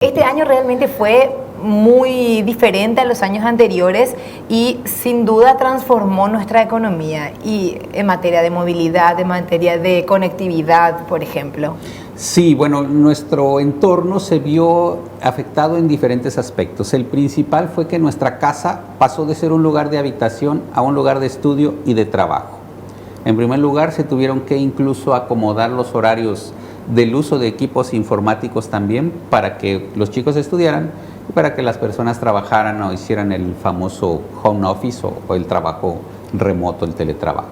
Este año realmente fue muy diferente a los años anteriores y sin duda transformó nuestra economía y en materia de movilidad, en materia de conectividad, por ejemplo. Sí, bueno, nuestro entorno se vio afectado en diferentes aspectos. El principal fue que nuestra casa pasó de ser un lugar de habitación a un lugar de estudio y de trabajo. En primer lugar, se tuvieron que incluso acomodar los horarios del uso de equipos informáticos también para que los chicos estudiaran y para que las personas trabajaran o hicieran el famoso home office o el trabajo remoto, el teletrabajo.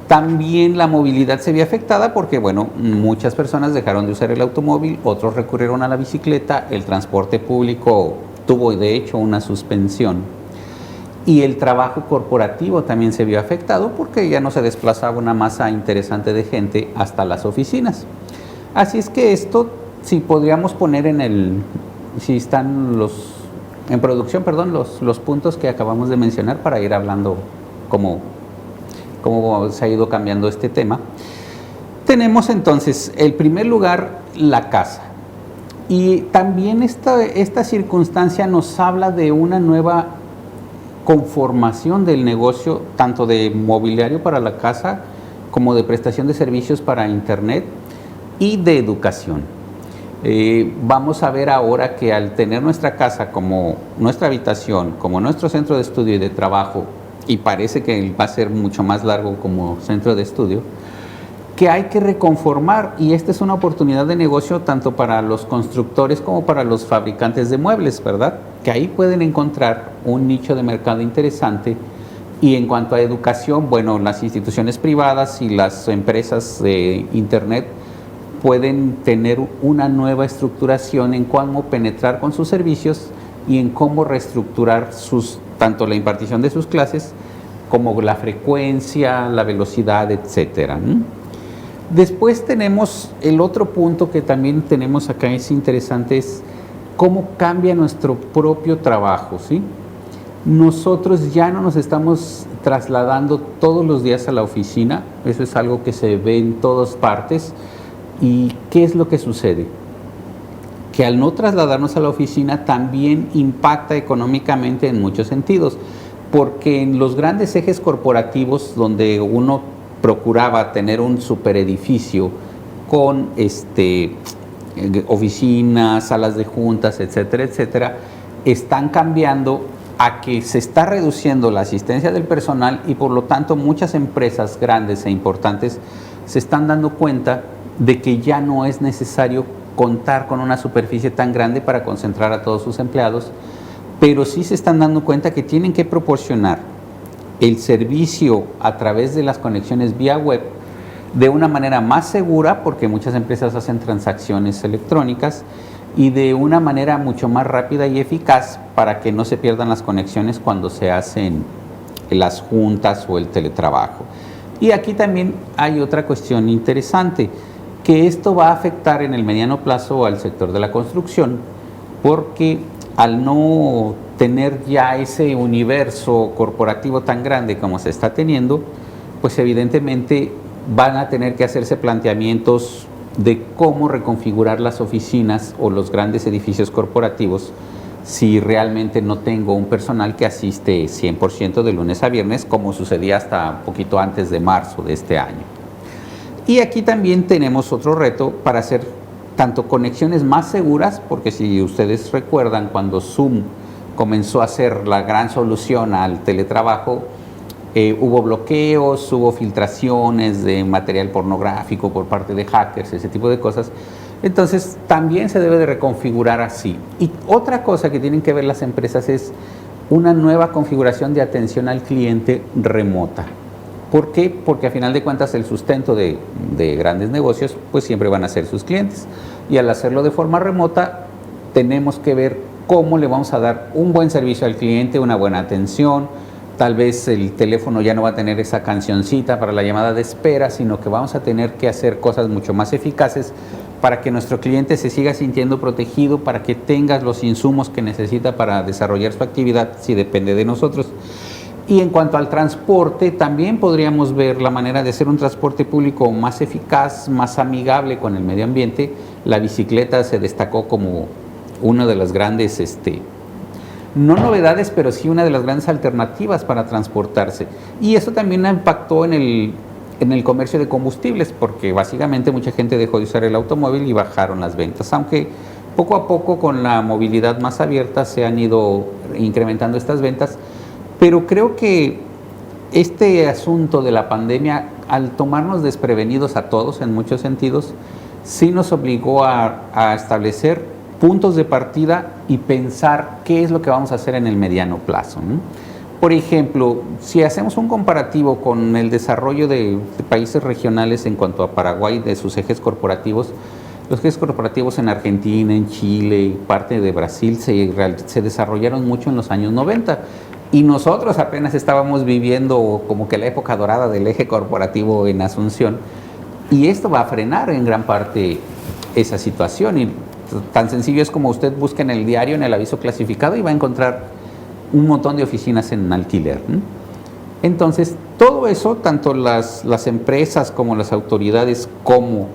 También la movilidad se vio afectada porque, bueno, muchas personas dejaron de usar el automóvil, otros recurrieron a la bicicleta, el transporte público tuvo de hecho una suspensión y el trabajo corporativo también se vio afectado porque ya no se desplazaba una masa interesante de gente hasta las oficinas. Así es que esto, si podríamos poner si están en producción, perdón, los puntos que acabamos de mencionar para ir hablando cómo se ha ido cambiando este tema. Tenemos entonces, en primer lugar, la casa. Y también esta circunstancia nos habla de una nueva conformación del negocio, tanto de mobiliario para la casa como de prestación de servicios para Internet y de educación. Vamos a ver ahora que al tener nuestra casa como nuestra habitación, como nuestro centro de estudio y de trabajo, y parece que va a ser mucho más largo como centro de estudio, que hay que reconformar, y esta es una oportunidad de negocio tanto para los constructores como para los fabricantes de muebles, ¿verdad? Que ahí pueden encontrar un nicho de mercado interesante. Y en cuanto a educación, bueno, las instituciones privadas y las empresas de Internet pueden tener una nueva estructuración en cómo penetrar con sus servicios y en cómo reestructurar tanto la impartición de sus clases como la frecuencia, la velocidad, etcétera. Después tenemos el otro punto que también tenemos acá, es interesante, es cómo cambia nuestro propio trabajo, ¿sí? Nosotros ya no nos estamos trasladando todos los días a la oficina, eso es algo que se ve en todas partes. ¿Y qué es lo que sucede? Que al no trasladarnos a la oficina también impacta económicamente en muchos sentidos, porque en los grandes ejes corporativos donde uno procuraba tener un superedificio con oficinas, salas de juntas, etcétera, etcétera, están cambiando a que se está reduciendo la asistencia del personal y por lo tanto muchas empresas grandes e importantes se están dando cuenta de que ya no es necesario contar con una superficie tan grande para concentrar a todos sus empleados, pero sí se están dando cuenta que tienen que proporcionar el servicio a través de las conexiones vía web de una manera más segura, porque muchas empresas hacen transacciones electrónicas, y de una manera mucho más rápida y eficaz para que no se pierdan las conexiones cuando se hacen las juntas o el teletrabajo. Y aquí también hay otra cuestión interesante, que esto va a afectar en el mediano plazo al sector de la construcción, porque al no tener ya ese universo corporativo tan grande como se está teniendo, pues evidentemente van a tener que hacerse planteamientos de cómo reconfigurar las oficinas o los grandes edificios corporativos si realmente no tengo un personal que asiste 100% de lunes a viernes, como sucedía hasta un poquito antes de marzo de este año. Y aquí también tenemos otro reto para hacer tanto conexiones más seguras, porque si ustedes recuerdan, cuando Zoom comenzó a ser la gran solución al teletrabajo, hubo bloqueos, hubo filtraciones de material pornográfico por parte de hackers, ese tipo de cosas. Entonces también se debe de reconfigurar así. Y otra cosa que tienen que ver las empresas es una nueva configuración de atención al cliente remota. ¿Por qué? Porque a final de cuentas el sustento de grandes negocios pues siempre van a ser sus clientes, y al hacerlo de forma remota tenemos que ver cómo le vamos a dar un buen servicio al cliente, una buena atención. Tal vez el teléfono ya no va a tener esa cancioncita para la llamada de espera, sino que vamos a tener que hacer cosas mucho más eficaces para que nuestro cliente se siga sintiendo protegido, para que tenga los insumos que necesita para desarrollar su actividad si depende de nosotros. Y en cuanto al transporte, también podríamos ver la manera de hacer un transporte público más eficaz, más amigable con el medio ambiente. La bicicleta se destacó como una de las grandes, no novedades, pero sí una de las grandes alternativas para transportarse. Y eso también impactó en el comercio de combustibles, porque básicamente mucha gente dejó de usar el automóvil y bajaron las ventas, aunque poco a poco con la movilidad más abierta se han ido incrementando estas ventas, pero creo que este asunto de la pandemia, al tomarnos desprevenidos a todos en muchos sentidos, sí nos obligó a establecer puntos de partida y pensar qué es lo que vamos a hacer en el mediano plazo, ¿no? Por ejemplo, si hacemos un comparativo con el desarrollo de países regionales en cuanto a Paraguay, de sus ejes corporativos, los ejes corporativos en Argentina, en Chile, parte de Brasil se desarrollaron mucho en los años 90 y nosotros apenas estábamos viviendo como que la época dorada del eje corporativo en Asunción, y esto va a frenar en gran parte esa situación. Y tan sencillo es como usted busca en el diario, en el aviso clasificado, y va a encontrar un montón de oficinas en alquiler, ¿no? Entonces, todo eso, tanto las empresas como las autoridades, como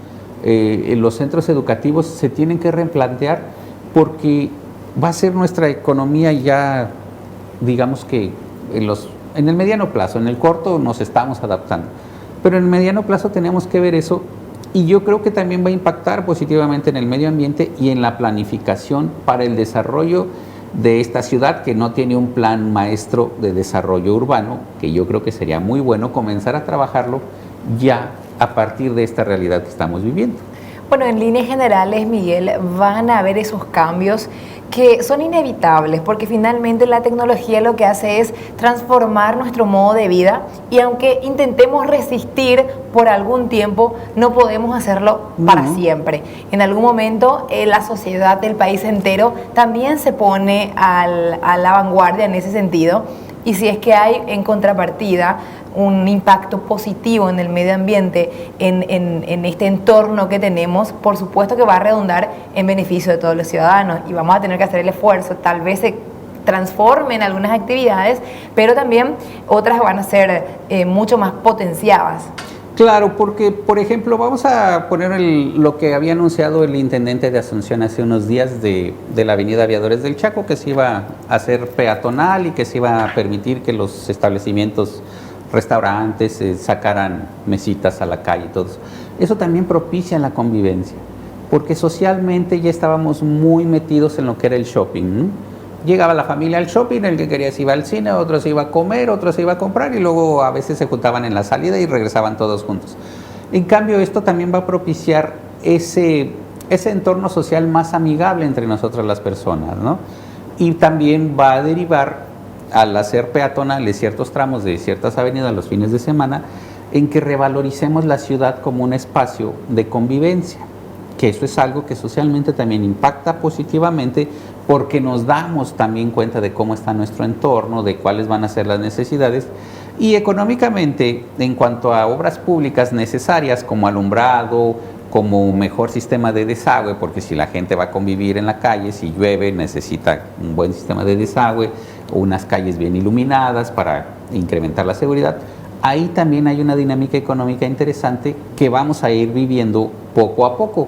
los centros educativos, se tienen que replantear, porque va a ser nuestra economía ya, digamos que en el mediano plazo. En el corto nos estamos adaptando, pero en el mediano plazo tenemos que ver eso, y yo creo que también va a impactar positivamente en el medio ambiente y en la planificación para el desarrollo de esta ciudad, que no tiene un plan maestro de desarrollo urbano, que yo creo que sería muy bueno comenzar a trabajarlo ya a partir de esta realidad que estamos viviendo. Bueno, en líneas generales, Miguel, van a haber esos cambios que son inevitables, porque finalmente la tecnología lo que hace es transformar nuestro modo de vida, y aunque intentemos resistir por algún tiempo, no podemos hacerlo para siempre. En algún momento la sociedad del país entero también se pone a la vanguardia en ese sentido, y si es que hay en contrapartida un impacto positivo en el medio ambiente, en este entorno que tenemos, por supuesto que va a redundar en beneficio de todos los ciudadanos, y vamos a tener que hacer el esfuerzo. Tal vez se transformen algunas actividades, pero también otras van a ser mucho más potenciadas. Claro, porque, por ejemplo, vamos a poner lo que había anunciado el intendente de Asunción hace unos días de la avenida Aviadores del Chaco, que se iba a hacer peatonal y que se iba a permitir que los establecimientos, restaurantes, sacaran mesitas a la calle y todo eso. Eso también propicia la convivencia, porque socialmente ya estábamos muy metidos en lo que era el shopping, ¿no? Llegaba la familia al shopping, el que quería se iba al cine, otro se iba a comer, otro se iba a comprar, y luego a veces se juntaban en la salida y regresaban todos juntos. En cambio, esto también va a propiciar ese entorno social más amigable entre nosotras las personas, ¿no? Y también va a derivar, al hacer peatonales ciertos tramos de ciertas avenidas los fines de semana, en que revaloricemos la ciudad como un espacio de convivencia, que eso es algo que socialmente también impacta positivamente, porque nos damos también cuenta de cómo está nuestro entorno, de cuáles van a ser las necesidades, y económicamente, en cuanto a obras públicas necesarias como alumbrado, como un mejor sistema de desagüe, porque si la gente va a convivir en la calle, si llueve, necesita un buen sistema de desagüe, unas calles bien iluminadas para incrementar la seguridad. Ahí también hay una dinámica económica interesante que vamos a ir viviendo poco a poco,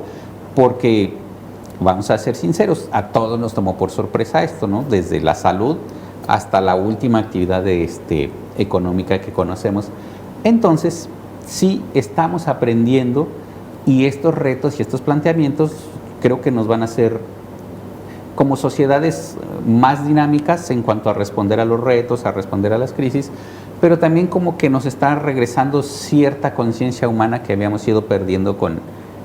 porque vamos a ser sinceros, a todos nos tomó por sorpresa esto, ¿no? Desde la salud hasta la última actividad económica que conocemos. Entonces, sí estamos aprendiendo, y estos retos y estos planteamientos creo que nos van a hacer como sociedades más dinámicas en cuanto a responder a los retos, a responder a las crisis, pero también como que nos está regresando cierta conciencia humana que habíamos ido perdiendo con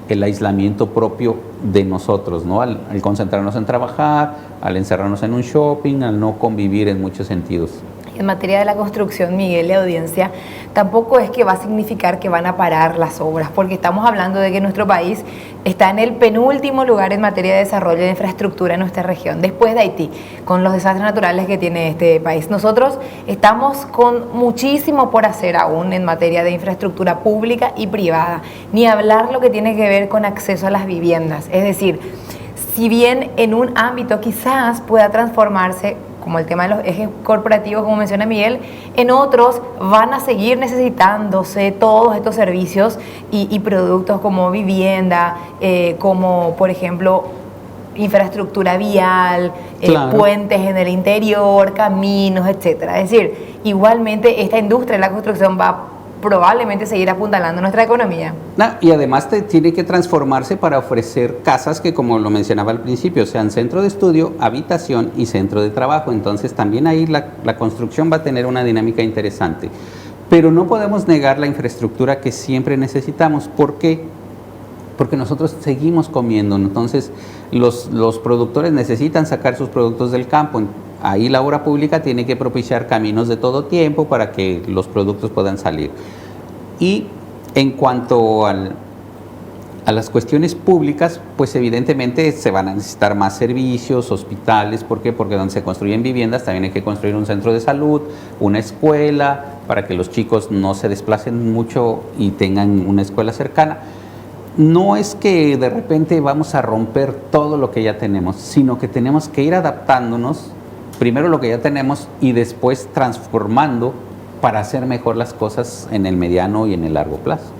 el aislamiento propio de nosotros, ¿no? Al concentrarnos en trabajar, al encerrarnos en un shopping, al no convivir en muchos sentidos. En materia de la construcción, Miguel, la audiencia, tampoco es que va a significar que van a parar las obras, porque estamos hablando de que nuestro país está en el penúltimo lugar en materia de desarrollo de infraestructura en nuestra región, después de Haití, con los desastres naturales que tiene este país. Nosotros estamos con muchísimo por hacer aún en materia de infraestructura pública y privada, ni hablar lo que tiene que ver con acceso a las viviendas. Es decir, si bien en un ámbito quizás pueda transformarse, como el tema de los ejes corporativos, como menciona Miguel, en otros van a seguir necesitándose todos estos servicios y productos como vivienda, como por ejemplo infraestructura vial, Claro. puentes en el interior, caminos, etcétera. Es decir, igualmente esta industria de la construcción va probablemente seguir apuntalando nuestra economía. Y además tiene que transformarse para ofrecer casas que, como lo mencionaba al principio, sean centro de estudio, habitación y centro de trabajo. Entonces también ahí la construcción va a tener una dinámica interesante. Pero no podemos negar la infraestructura que siempre necesitamos. ¿Por qué? Porque nosotros seguimos comiendo. Entonces los productores necesitan sacar sus productos del campo. Ahí la obra pública tiene que propiciar caminos de todo tiempo para que los productos puedan salir. Y en cuanto a las cuestiones públicas, pues evidentemente se van a necesitar más servicios, hospitales. ¿Por qué? Porque donde se construyen viviendas también hay que construir un centro de salud, una escuela, para que los chicos no se desplacen mucho y tengan una escuela cercana. No es que de repente vamos a romper todo lo que ya tenemos, sino que tenemos que ir adaptándonos, primero lo que ya tenemos y después transformando para hacer mejor las cosas en el mediano y en el largo plazo.